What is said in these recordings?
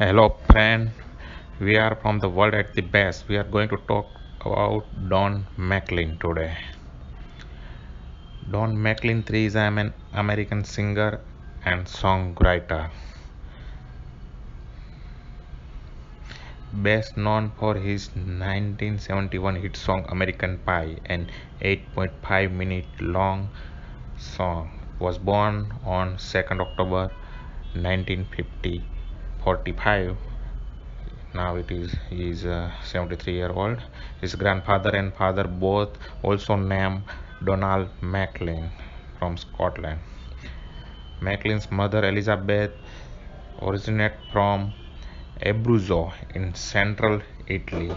Hello, friend. We are from the world at the best. We are going to talk about Don Mclean today. Don Mclean 3 is an American singer and songwriter, best known for his 1971 hit song American Pie, an 8.5-minute long song. Was born on 2nd October 1950, 45. Now he is 73-year-old. His grandfather and father both also named Donald Maclean from Scotland. Maclean's mother Elizabeth originated from Abruzzo in central Italy.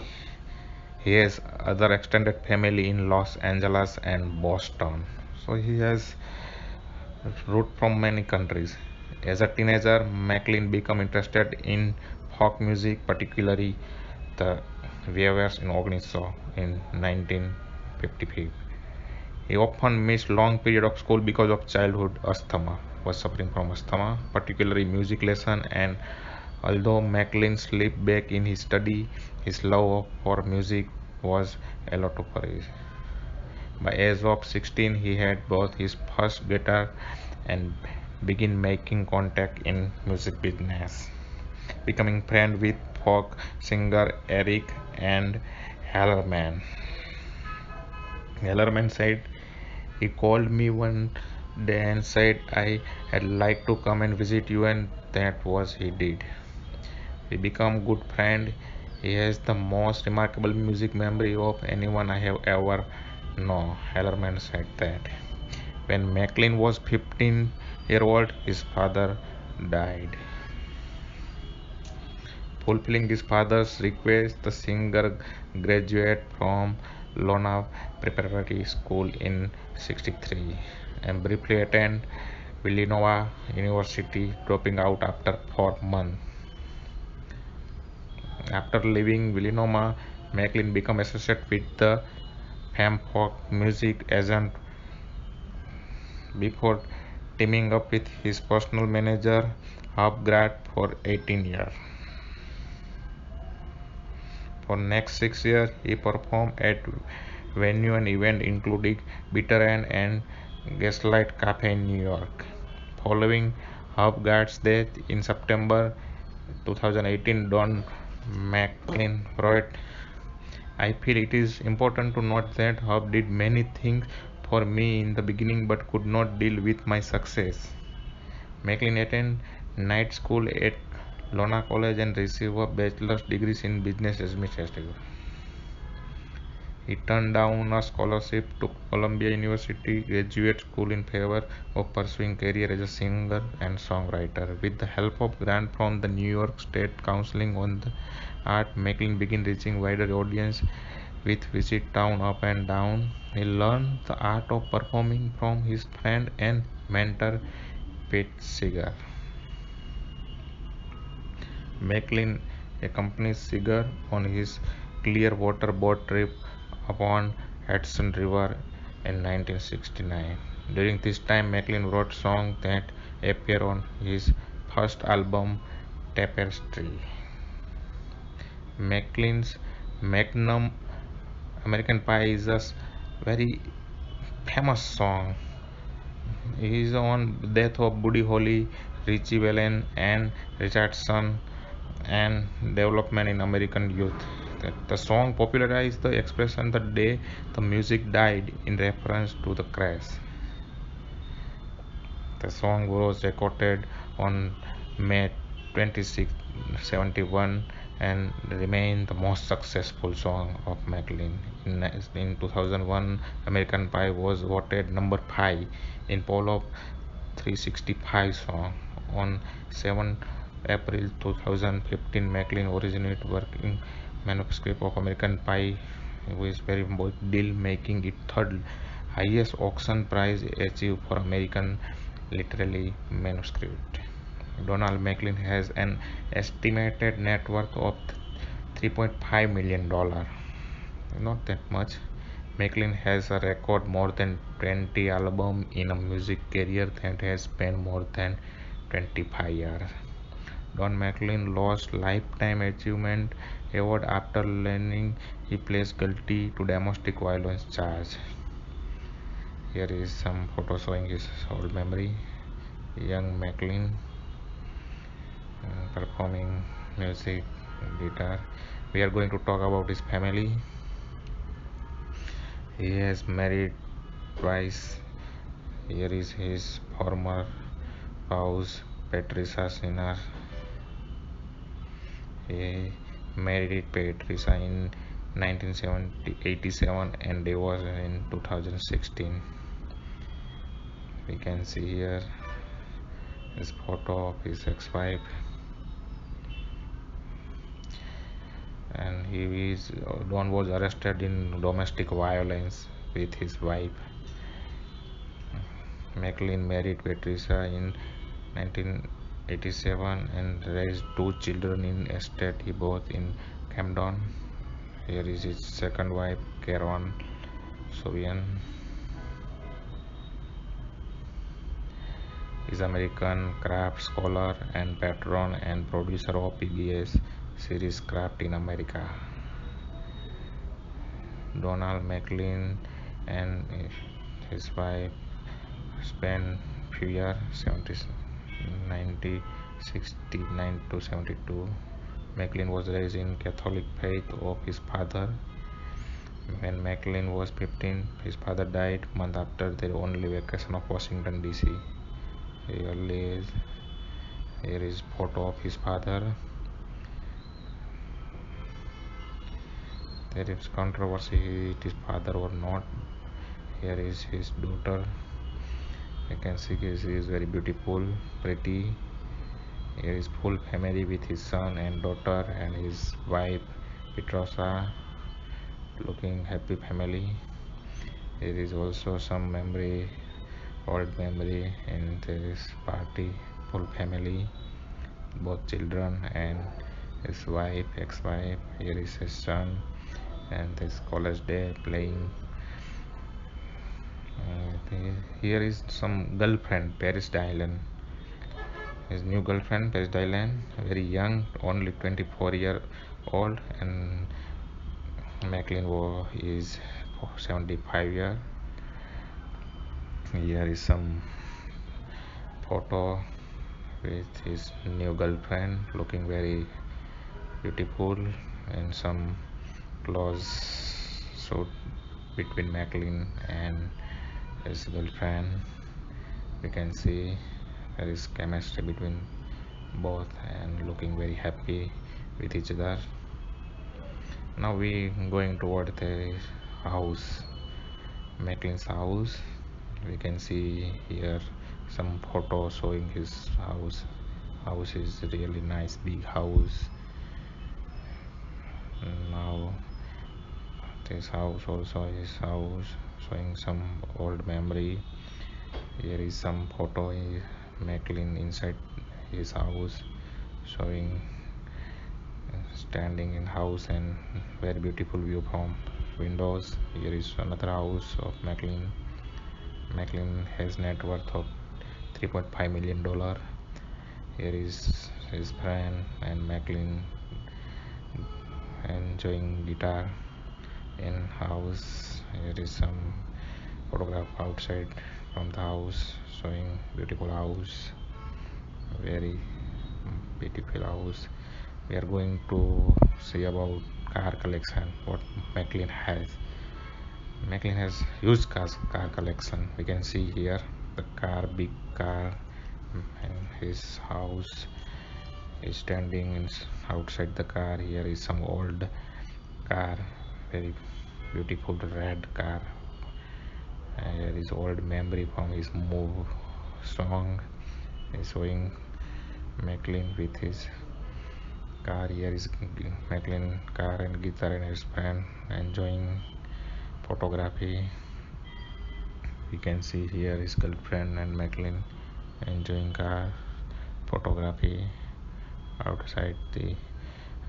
He has other extended family in Los Angeles and Boston. So he has root from many countries. As a teenager, Maclean became interested in folk music, particularly the Viewers in Ogniso in 1955. He often missed long period of school because of childhood asthma, was suffering from asthma, particularly music lesson, and although Maclean slipped back in his study, his love for music was a lot of courage. By age of 16, he had bought his first guitar and began making contact in music business, becoming friend with folk singer Eric and Hallerman. Hallerman said he called me one day and said I had like to come and visit you, and that was he did. We become good friend. He has the most remarkable music memory of anyone I have ever known. Hallerman said that. When Maclean was 15-year-old, his father died. Fulfilling his father's request, the singer graduated from Lona Preparatory School in 63 and briefly attended Villanova University, dropping out after 4 months. After leaving Villanova, Maclean became associated with the femme folk music agent before teaming up with his personal manager Hubgrad for 18 years. For next 6 years, he performed at venue and event including Bitter End and Gaslight Cafe in New York. Following Hubgard's death in September 2018, Don Maclean wrote, I feel it is important to note that Hub did many things for me in the beginning but could not deal with my success. Mclean attended night school at Lona College and received a bachelor's degree in business administration. He turned down a scholarship to Columbia University Graduate School in favor of pursuing career as a singer and songwriter. With the help of grant from the New York State Council on the Art, Mclean began reaching wider audience with Visit Town Up and Down. He learned the art of performing from his friend and mentor Pete Seeger. Mclean accompanied Seeger on his Clearwater boat trip upon Hudson River in 1969. During this time, Mclean wrote songs that appear on his first album, Tapestry. Mclean's Magnum American Pie is a very famous song. He is on death of Buddy Holly, Richie Valens, and Richardson and development in American youth. The song popularized the expression the day the music died in reference to the crash. The song was recorded on May 26, 71 and remained the most successful song of Mclean. In 2001, American Pie was voted number 5 in poll of 365 songs. On 7 April 2015, Mclean originated working manuscript of American Pie, which is very big deal, making it third highest auction price achieved for American literary manuscript. Donald Mclean has an estimated net worth of $3.5 million. Not that much. Mclean has a record more than 20 albums in a music career that has spanned more than 25 years. Don Mclean lost Lifetime Achievement Award after learning he pleads guilty to domestic violence charge. Here is some photo showing his old memory. Young Mclean performing music, guitar. We are going to talk about his family. He has married twice. Here is his former spouse, Patricia Sinner. He married Patricia in 1987 and divorced in 2016. We can see here his photo of his ex-wife, and Don was arrested in domestic violence with his wife. Mclean married Patricia in 1987 and raised two children in estate he bought in Camden. Here is his second wife, Karen Sovian. Is American craft scholar and patron and producer of PBS series Craft in America. Donald Mclean and his wife spent few years 1969 to 72. Mclean was raised in Catholic faith of his father. When Mclean was 15, his father died month after their only vacation of Washington DC. Here is photo of his father. There is controversy it is father or not. Here is his daughter. You can see she is very beautiful, pretty. Here is full family with his son and daughter and his wife Petrosa, looking happy family. Here is also some memory, old memory, and there is party, full family, both children and his wife, ex-wife. Here is his son and his college day playing. Here is some girlfriend, Paris Dylan. His new girlfriend, Paris Dylan, very young, only 24-year old, and Mclean is 75-year. Here is some photo with his new girlfriend, looking very beautiful, and some close shot between Mclean and his girlfriend. We can see there is chemistry between both and looking very happy with each other. Now we going toward the house, Mclean's house. We can see here some photo showing his house. House is really nice, big house. Now this house also is house, showing some old memory. Here is some photo of Mclean inside his house, showing standing in house and very beautiful view from windows. Here is another house of Mclean. Mclean has net worth of $3.5 million. Here is his friend and Mclean enjoying guitar in house. Here is some photograph outside from the house, showing beautiful house, very beautiful house. We are going to see about car collection, what Mclean has. Mclean has huge car collection. We can see here the big car, and his house is standing outside the car. Here is some old car, very beautiful red car. And here is old memory from his song. Is showing Mclean with his car. Here is Mclean car and guitar and his friend enjoying photography. We can see here his girlfriend and Mclean enjoying car photography outside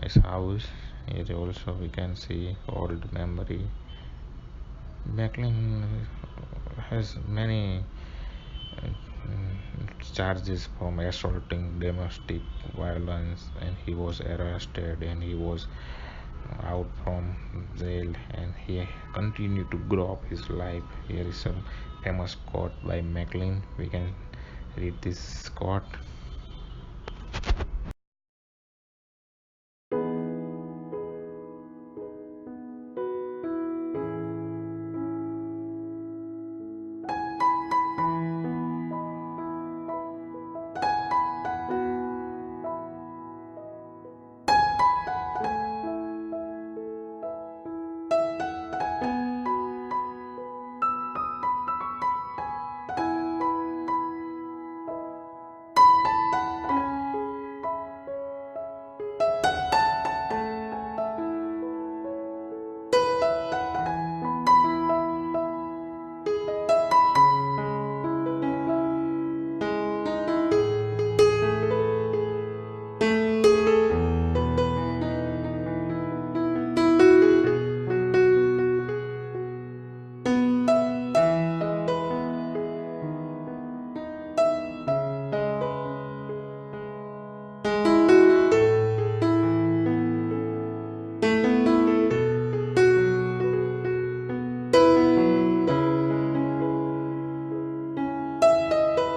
his house. Here also we can see old memory. Mclean has many charges from assaulting domestic violence, and he was arrested and he was out from jail, and he continued to grow up his life. Here is some famous quote by Mclean. We can read this quote.